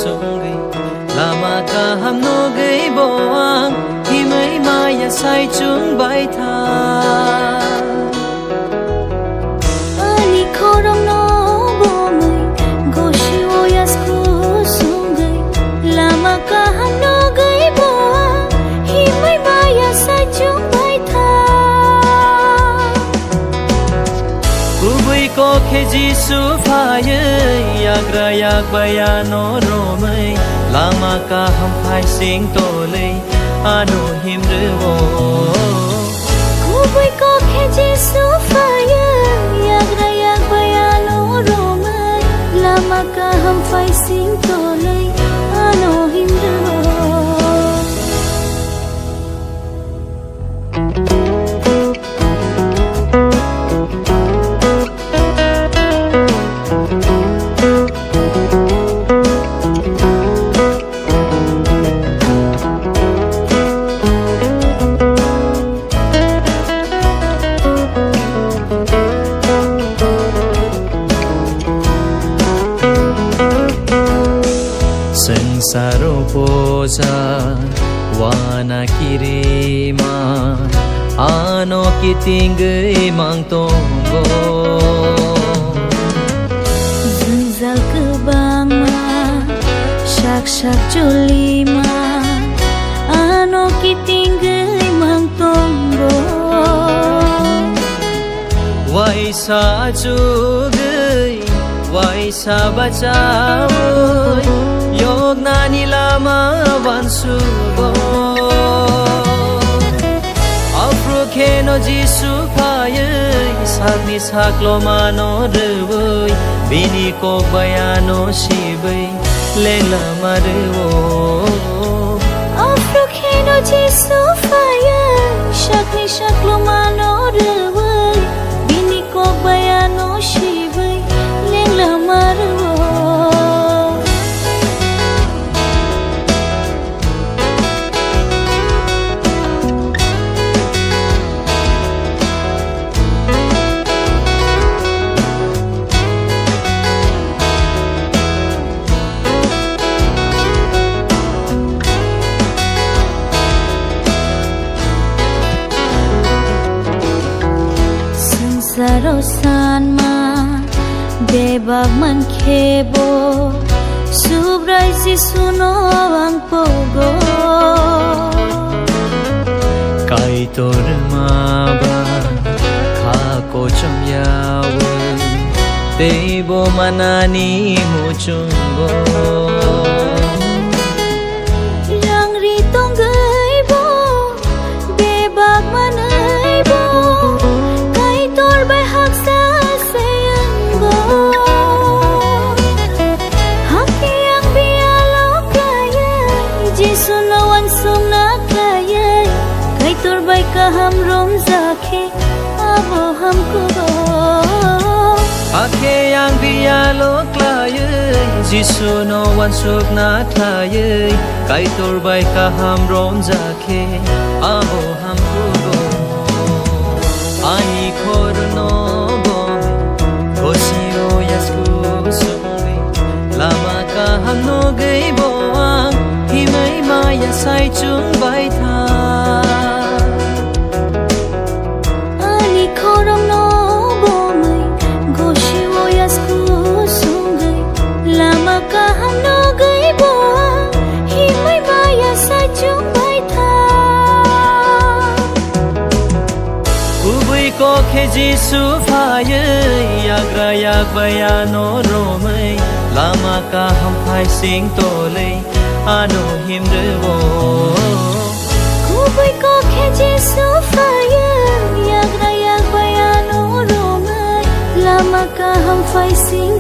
sungai lama ka ham no gai boang hi mai maya sai chung bai tha ani khorong no bo mai goshi o yas ku sungai lama ka ham no gai boang hi mai maya sai chung bai tha Kubai ko khe jisu phaye yagra yak baya no romai lama ka ham phai sing to lei ano him re wo Kubai ko khe jisu phaye yagra yak baya no romai lama ka ham phai sing to lei ano him re wo Sengsaro poza wana kirima ano kitinggai mang tonggo Zenzal ke bang ma Syak-syak julima Ano kitinggai mang tonggo Wai sa jugai Wai sa bacawai Yog nani lama vansugo Afro keno jisu paye Sakni saklo mano rewai Bini kok bayano shibai Lengla marewo Afro keno jisu paye Sakni saklo mano rewai Bini kok bayano shibai Lengla marewo Sarosan ma bebak man khebo subrai si suno ang pogo Kai tor maba kha ko chamyawe Teibo manani muchungo Rang ritong gaibo bebak manaibo Kai tor bai hak sa sayanggo Haki ang bialok kaya Jisu nawan sum na kaya Kai tor bai kaham rom zakhe abo hamko Ake yang bialo klaye Jisu no wan suk na klaye Kai tor bai ka ham rom zakhe abo ham kugo Ani khor no bom Kosiro yasku sungai Lama ka ham no gai boang Himai maya sai chung bai tha Ani khorong no bomai goshi o yasku sungai lama ka ham no gai boang himai maya sa chung bai tha Kubai ko khe jisu phaye yagra yak baya no romai lama ka ham phai sing to lei ano him re wo Kubai ko khe jisu phaye yagra yak baya no romai lama ka ham phai sing